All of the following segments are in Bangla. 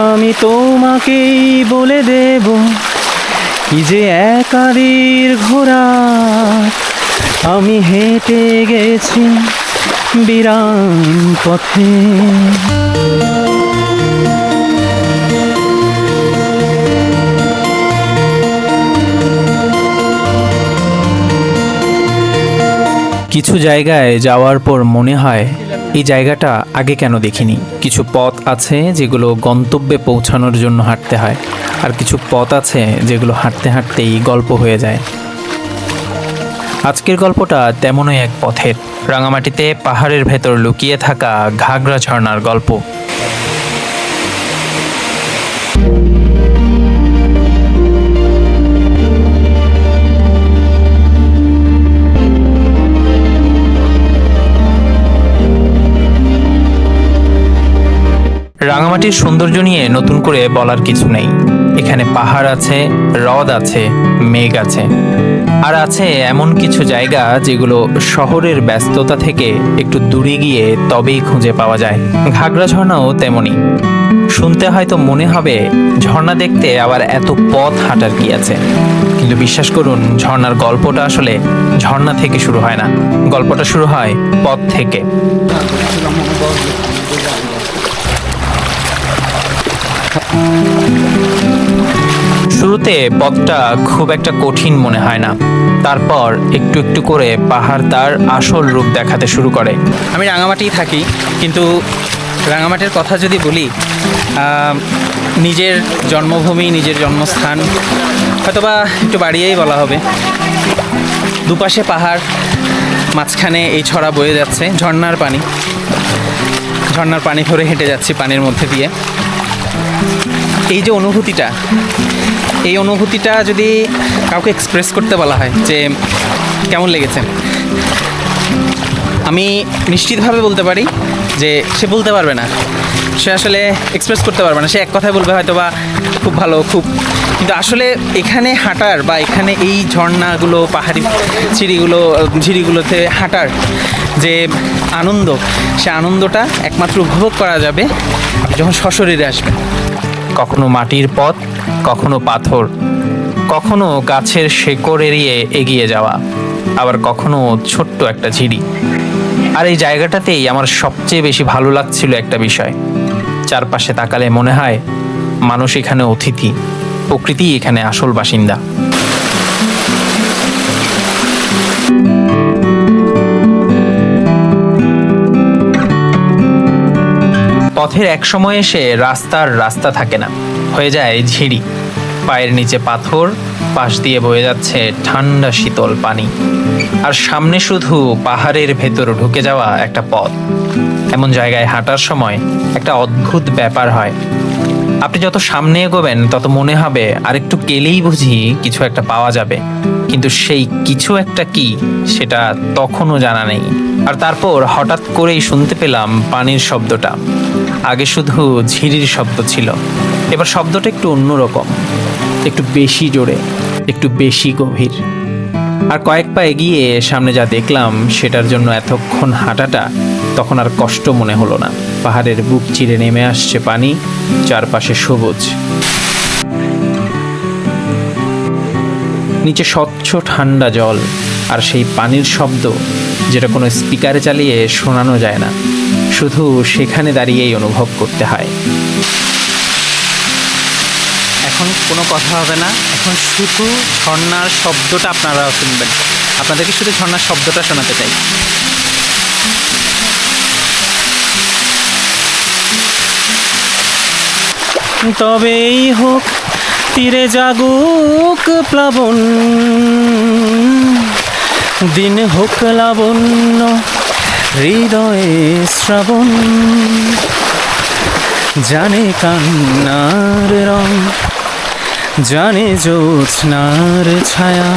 আমি তোমাকেই বলে দেব কি যে একাদির ঘোড়া আমি হেঁটে গেছি বিরান পথে। কিছু জায়গায় যাওয়ার পর মনে হয় এই জায়গাটা আগে কেন দেখিনি। কিছু পথ আছে যেগুলো গন্তব্যে পৌঁছানোর জন্য হাঁটতে হয়, আর কিছু পথ আছে যেগুলো হাঁটতে হাঁটতেই গল্প হয়ে যায়। আজকের গল্পটা তেমনই এক পথের, রাঙামাটিতে পাহাড়ের ভেতর লুকিয়ে থাকা ঘাগড়া ঝর্ণার গল্প। রাঙামাটির সৌন্দর্য নিয়ে নতুন করে বলার কিছু নেই। এখানে পাহাড় আছে, হ্রদ আছে, মেঘ আছে, আর আছে এমন কিছু জায়গা যেগুলো শহরের ব্যস্ততা থেকে একটু দূরে গিয়ে তবেই খুঁজে পাওয়া যায়। ঘাগড়া ঝর্ণাও তেমনই। শুনতে হয়তো মনে হবে ঝর্ণা দেখতে আবার এত পথ হাঁটার কি আছে, কিন্তু বিশ্বাস করুন ঝর্ণার গল্পটা আসলে ঝর্ণা থেকে শুরু হয় না, গল্পটা শুরু হয় পথ থেকে। শুরুতে পথটা খুব একটা কঠিন মনে হয় না, তারপর একটু একটু করে পাহাড় তার আসল রূপ দেখাতে শুরু করে। আমি রাঙামাটিই থাকি, কিন্তু রাঙামাটির কথা যদি বলি, নিজের জন্মভূমি, নিজের জন্মস্থান হয়তোবা একটু বাড়িয়েই বলা হবে। দুপাশে পাহাড়, মাঝখানে এই ছড়া বয়ে যাচ্ছে ঝর্ণার পানি। ঝর্ণার পানি ধরে হেঁটে যাচ্ছি পানির মধ্যে দিয়ে। এই যে অনুভূতিটা, এই অনুভূতিটা যদি কাউকে এক্সপ্রেস করতে বলা হয় যে কেমন লেগেছে, আমি নিশ্চিতভাবে বলতে পারি যে সে বলতে পারবে না, সে আসলে এক্সপ্রেস করতে পারবে না। সে এক কথায় বলবে হয়তো বা খুব ভালো, খুব। কিন্তু আসলে এখানে হাঁটার বা এখানে এই ঝর্ণাগুলো, পাহাড়ি ঝিরিগুলোতে হাঁটার যে আনন্দ, সে আনন্দটা একমাত্র উপভোগ করা যাবে যখন সশরীরে আসবেন। কখনো মাটির পথ, কখনো পাথর, কখনো গাছের শেকড় এড়িয়ে এগিয়ে যাওয়া, আবার কখনো ছোট্ট একটা ঝিরি। আর এই জায়গাটাতেই আমার সবচেয়ে বেশি ভালো লাগছিল একটা বিষয়, চারপাশে তাকালে মনে হয় মানুষ এখানে অতিথি, প্রকৃতি এখানে আসল বাসিন্দা। পথের এক সময় এসে রাস্তা থাকে না, হয়ে যায় ঝিরি। পায়ের নিচে পাথর, পাশ দিয়ে বয়ে যাচ্ছে ঠান্ডা শীতল পানি, আর সামনে শুধু পাহাড়ের ভেতর ঢুকে যাওয়া একটা পথ। এমন জায়গায় হাঁটার সময় একটা অদ্ভুত ব্যাপার হয়। আপনি যত সামনে এগোবেন তত মনে হবে আরেকটু গেলেই বুঝি কিছু একটা পাওয়া যাবে, কিন্তু সেই কিছু একটা কি সেটা তখনও জানা নেই। আর তারপর হঠাৎ করেই শুনতে পেলাম পানির শব্দটা। আগে শুধু ঝিরির শব্দ ছিল, এবার শব্দটা একটু অন্যরকম, একটু বেশি জোরে, একটু বেশি গভীর। আর কয়েক পা এগিয়ে সামনে যা দেখলাম সেটার জন্য এতক্ষণ হাঁটাটা তখন আর কষ্ট মনে হলো না। পাহাড়ের বুক চিরে নেমে আসছে পানি, চারপাশে সবুজ, নিচে স্বচ্ছ ঠান্ডা জল, আর সেই পানির শব্দ যেটা কোনো স্পিকারে চালিয়ে শোনানো যায় না, শুধু সেখানে দাঁড়িয়েই অনুভব করতে হয়। এখন কোনো কথা হবে না, এখন শুধু ঝর্ণার শব্দটা আপনারা শুনবেন। আপনাদেরকে শুধু ঝর্ণার শব্দটা শোনাতে চাই। তবেই হোক তীরে জাগুক প্লাবন, দিন হোক লাবণ্য হৃদয়ে শ্রাবণ, জানে কান্নার রং, জানে জ্যোৎস্নার ছায়া,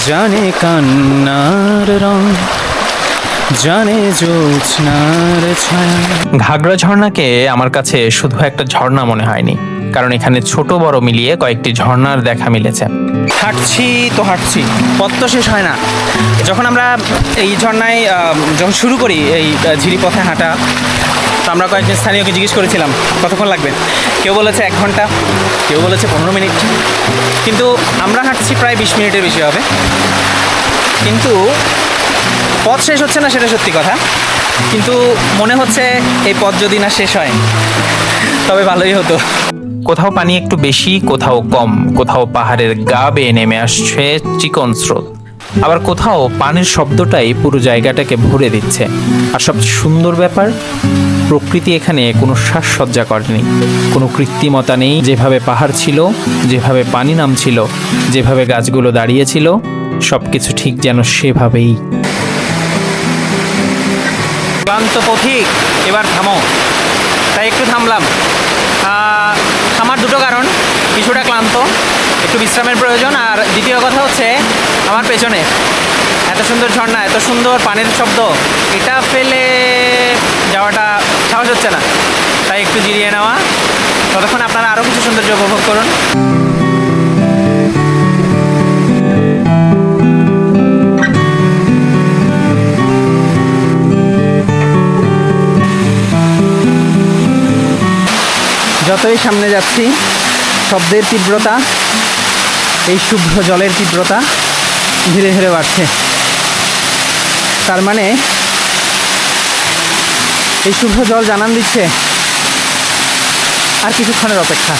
জানে কান্নার রং, জানে জ্যোৎস্নার ছায়া। ঘাগড়া ঝর্ণাকে আমার কাছে শুধু একটা ঝর্ণা মনে হয়নি, কারণ এখানে ছোট বড় মিলিয়ে কয়েকটি ঝর্ণার দেখা মিলেছে। হাঁটছি তো হাঁটছি, পথ তো শেষ হয় না। যখন আমরা এই ঝর্ণায় যখন শুরু করি এই ঝিরি পথে হাঁটা, তো আমরা কয়েকজন স্থানীয়কে জিজ্ঞেস করেছিলাম কতক্ষণ লাগবে। কেউ বলেছে 1 ঘন্টা, কেউ বলেছে 15 মিনিট, কিন্তু আমরা হাঁটছি প্রায় 20 মিনিটের বেশি হবে। কিন্তু পথ শেষ হচ্ছে না, সেটা সত্যি কথা, কিন্তু মনে হচ্ছে এই পথ যদি না শেষ হয় তবে ভালোই হতো। কোথাও পানি একটু বেশি, কোথাও কম, কোথাও পাহাড়ের গা বেয়ে নেমে আসছে চিকন স্রোত, আবার কোথাও পানির শব্দটাই পুরো জায়গাটাকে ভরে দিচ্ছে। আর সবচেয়ে সুন্দর ব্যাপার, প্রকৃতি এখানে কোনো সাজসজ্জা করেনি, কোনো কৃত্রিমতা নেই। যেভাবে পাহাড় ছিল, যেভাবে পানি নামছিল, যেভাবে গাছগুলো দাঁড়িয়েছিল, সবকিছু ঠিক যেন সেভাবেই। ক্লান্ত পথিক, এবার থামো। তাই একটু থামলাম। আমার দুটো কারণ, কিছুটা ক্লান্ত, একটু বিশ্রামের প্রয়োজন, আর দ্বিতীয় কথা হচ্ছে আমার পেছনে এত সুন্দর ঝর্ণা, এত সুন্দর পানির শব্দ, এটা ফেলে যাওয়াটা সাহস হচ্ছে না। তাই একটু জিরিয়ে নেওয়া। ততক্ষণ আপনারা আরও কিছু সৌন্দর্য উপভোগ করুন। যতই সামনে যাচ্ছি, শব্দের তীব্রতা, এই শুভ্র জলের তীব্রতা ধীরে ধীরে বাড়ছে। তার মানে এই শুভ্র জল জানান দিচ্ছে আর কিছুক্ষণের অপেক্ষা।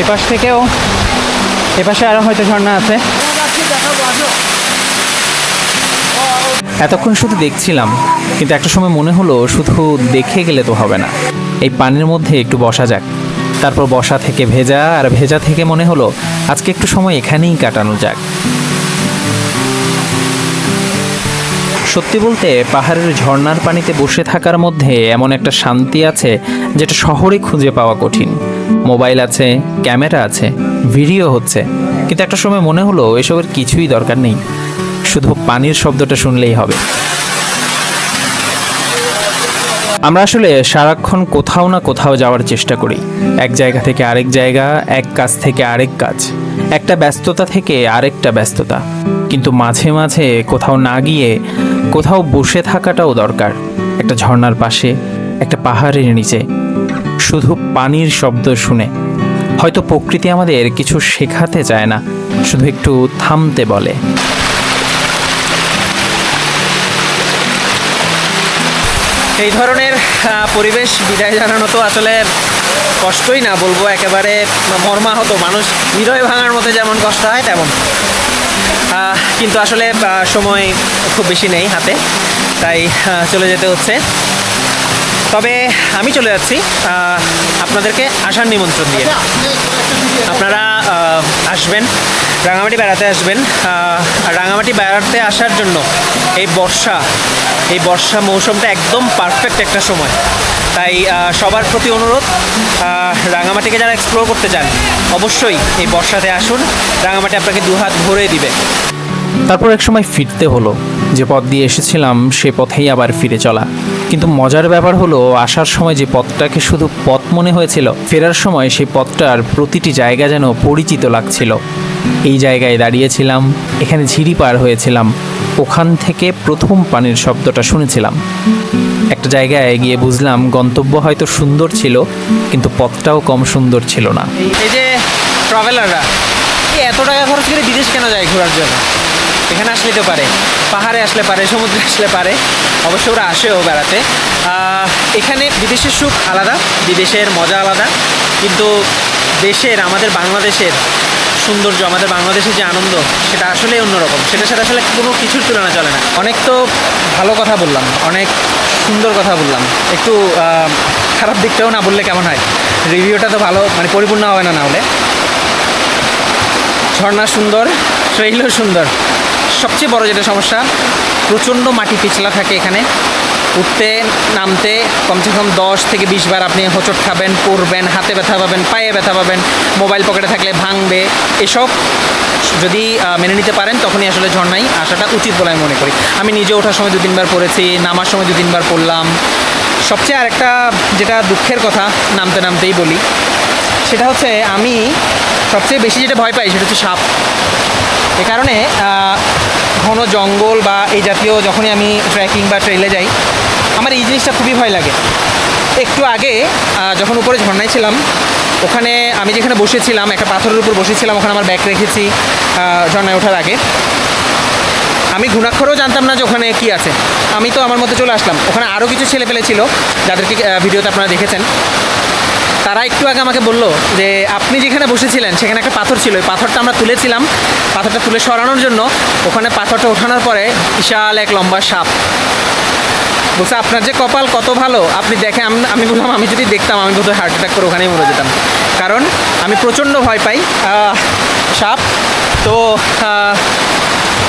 এপাশ থেকেও, এপাশে আরো হয়তো ঝর্ণা আছে। এতক্ষণ শুধু দেখছিলাম, কিন্তু একটা সময় মনে হলো শুধু দেখে গেলে তো হবে না, এই পানির মধ্যে একটু বসা যাক। তারপর বসা থেকে ভেজা, আর ভেজা থেকে মনে হলো আজকে একটু সময় এখানেই কাটানো যাক। সত্যি বলতে পাহাড়ের ঝর্ণার পানিতে বসে থাকার মধ্যে এমন একটা শান্তি আছে যেটা শহরে খুঁজে পাওয়া কঠিন। মোবাইল আছে, ক্যামেরা আছে, ভিডিও হচ্ছে, কিন্তু একটা সময় মনে হলো এসবের কিছুই দরকার নেই, শুধু পানির শব্দটা শুনলেই হবে। আমরা আসলে সারাক্ষণ কোথাও না কোথাও যাওয়ার চেষ্টা করি, এক জায়গা থেকে আরেক জায়গা, এক কাজ থেকে আরেক কাজ, একটা ব্যস্ততা থেকে আরেকটা ব্যস্ততা, কিন্তু মাঝে মাঝে কোথাও না গিয়ে কোথাও বসে থাকাটাও দরকার। একটা ঝর্ণার পাশে, একটা পাহাড়ের নিচে, শুধু পানির শব্দ শুনে। হয়তো প্রকৃতি আমাদের কিছু শেখাতে চায় না, শুধু একটু থামতে বলে। এই ধরনের পরিবেশ বিদায় জানানো তো আসলে কষ্টই না, বলবো একেবারে মর্মাহত। মানুষ হৃদয় ভাঙার মতো যেমন কষ্ট হয় তেমন। কিন্তু আসলে সময় খুব বেশি নেই হাতে, তাই চলে যেতে হচ্ছে। তবে আমি চলে যাচ্ছি আপনাদেরকে আসার নিমন্ত্রণ দিয়ে। আপনারা আসবেন, রাঙামাটি বেড়াতে আসবেন। আর রাঙামাটি বেড়াতে আসার জন্য এই বর্ষা মৌসুমটা একদম পারফেক্ট একটা সময়। তাই সবার প্রতি অনুরোধ, রাঙামাটিকে যারা এক্সপ্লোর করতে চান অবশ্যই এই বর্ষাতে আসুন, রাঙামাটি আপনাকে দুহাত ভরে দিবে। তারপর এক সময় ফিরতে হলো, যে পথ দিয়ে এসেছিলাম সে পথেই আবার ফিরে চলা। কিন্তু মজার ব্যাপার হলো, আসার সময় যে পথটাকে শুধু পথ মনে হয়েছিল, ফেরার সময় সেই পথটার প্রতিটি জায়গা যেন পরিচিত লাগছিল। এই জায়গায় দাঁড়িয়েছিলাম, এখানে ঝিরি পার হয়েছিলাম, ওখান থেকে প্রথম পানির শব্দটা শুনেছিলাম। একটা জায়গায় গিয়ে বুঝলাম গন্তব্য হয়তো সুন্দর ছিল, কিন্তু পথটাও কম সুন্দর ছিল না। এই যে ট্রাভেলাররা এত টাকা খরচ করে বিদেশ কেন যায় ঘোরার জন্য? এখানে আসলে তো পারে, পাহাড়ে আসলে পারে, সমুদ্রে আসলে পারে, অবশ্য ওরা আসেও বেড়াতে। এখানে বিদেশের সুখ আলাদা, বিদেশের মজা আলাদা, কিন্তু দেশের, আমাদের বাংলাদেশের সৌন্দর্য, আমাদের বাংলাদেশের যে আনন্দ, সেটা আসলেই অন্যরকম। সেটার সাথে আসলে কোনো কিছুর তুলনা চলে না। অনেক তো ভালো কথা বললাম, অনেক সুন্দর কথা বললাম, একটু খারাপ দিকটাও না বললে কেমন হয়? রিভিউটা তো ভালো, মানে পরিপূর্ণ হবে না হলে। ঝর্ণা সুন্দর, ট্রেইলও সুন্দর। সবচেয়ে বড় যেটা সমস্যা, প্রচণ্ড মাটি পিছলা থাকে এখানে। উঠতে নামতে কমসে কম 10 থেকে 20 বার আপনি হোঁচট খাবেন, পড়বেন, হাতে ব্যথা পাবেন, পায়ে ব্যথা পাবেন, মোবাইল পকেটে থাকলে ভাঙবে। এসব যদি মেনে নিতে পারেন তখনই আসলে ঝর্ণায় আসাটা উচিত বলে আমি মনে করি। আমি নিজে ওঠার সময় 2-3 বার পড়েছি, নামার সময় 2-3 বার পড়লাম। সবচেয়ে আরেকটা যেটা দুঃখের কথা, নামতেই বলি, সেটা হচ্ছে আমি সবচেয়ে বেশি যেটা ভয় পাই সেটা হচ্ছে সাপ। এ কারণে ঘন জঙ্গল বা এই জাতীয় যখনই আমি ট্রেকিং বা ট্রেলে যাই আমার এই জিনিসটা খুবই ভয় লাগে। একটু আগে যখন উপরে ঝর্ণায় ছিলাম ওখানে আমি যেখানে বসেছিলাম একটা পাথরের উপর বসেছিলাম, ওখানে আমার ব্যাগ রেখেছি ঝর্ণায় ওঠার আগে। আমি ঘুণাক্ষরেও জানতাম না যে ওখানে কী আছে। আমি তো আমার মধ্যে চলে আসলাম। ওখানে আরও কিছু ছেলেপেলে ছিল যাদেরকে ভিডিওতে আপনারা দেখেছেন। তারা একটু আগে আমাকে বললো যে আপনি যেখানে বসেছিলেন সেখানে একটা পাথর ছিল, ওই পাথরটা আমরা তুলেছিলাম। পাথরটা তুলে সরানোর জন্য ওখানে পাথরটা ওঠানোর পরে বিশাল এক লম্বা সাপ। বলছে আপনার যে কপাল কত ভালো, আপনি দেখে। আমি বললাম আমি যদি দেখতাম আমি বোধহয় হার্ট অ্যাটাক করে ওখানেই মরে যেতাম, কারণ আমি প্রচণ্ড ভয় পাই সাপ। তো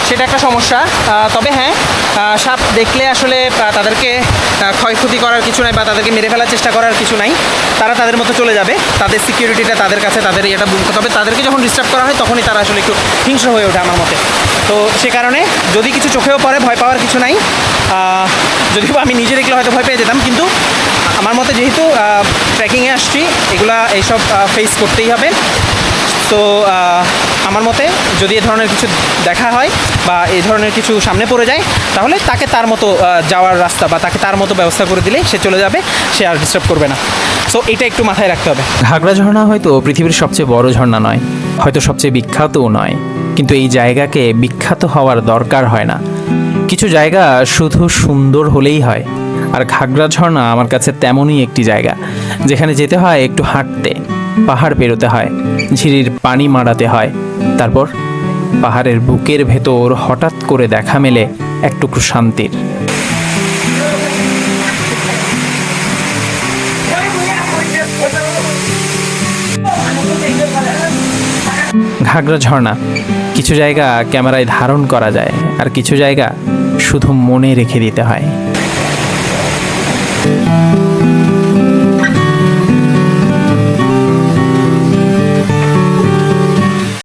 সেটা একটা সমস্যা। তবে হ্যাঁ, সাপ দেখলে আসলে তাদেরকে ক্ষয়ক্ষতি করার কিছু নাই বা তাদেরকে মেরে ফেলার চেষ্টা করার কিছু নাই। তারা তাদের মতো চলে যাবে, তাদের সিকিউরিটিটা তাদের কাছে, তাদের এটা। তবে তাদেরকে যখন ডিস্টার্ব করা হয় তখনই তারা আসলে একটু হিংস্র হয়ে ওঠে আমার মতে। তো সে কারণে যদি কিছু চোখেও পড়ে ভয় পাওয়ার কিছু নাই। যদিও আমি নিজে দেখলে হয়তো ভয় পেয়ে যেতাম, কিন্তু আমার মতে যেহেতু ট্রেকিংয়ে আসছি এইসব ফেস করতেই হবে। তো আমার মতে যদি এ ধরনের কিছু দেখা হয় বা এই ধরনের কিছু সামনে পড়ে যায় তাহলে তাকে তার মতো যাওয়ার রাস্তা বা তাকে তার মতো ব্যবস্থা করে দিলে সে চলে যাবে, সে আর ডিস্টার্ব করবে না। সো এটা একটু মাথায় রাখতে হবে। ঘাগড়া ঝর্ণা হয়তো পৃথিবীর সবচেয়ে বড় ঝর্ণা নয়, হয়তো সবচেয়ে বিখ্যাতও নয়, কিন্তু এই জায়গাকে বিখ্যাত হওয়ার দরকার হয় না। কিছু জায়গা শুধু সুন্দর হলেই হয়, আর ঘাগড়া ঝর্ণা আমার কাছে তেমনই একটি জায়গা, যেখানে যেতে হয় একটু হাঁটতে, পাহাড় পেরোতে হয়, ঝিরির পানি মাড়াতে হয়, তারপর পাহাড়ের বুকের ভেতর হঠাৎ করে দেখা মেলে একটুকু শান্তির। ঘাগড়া ঝর্ণা কিছু জায়গা ক্যামেরায় ধারণ করা যায়, আর কিছু জায়গা শুধু মনে রেখে দিতে হয়।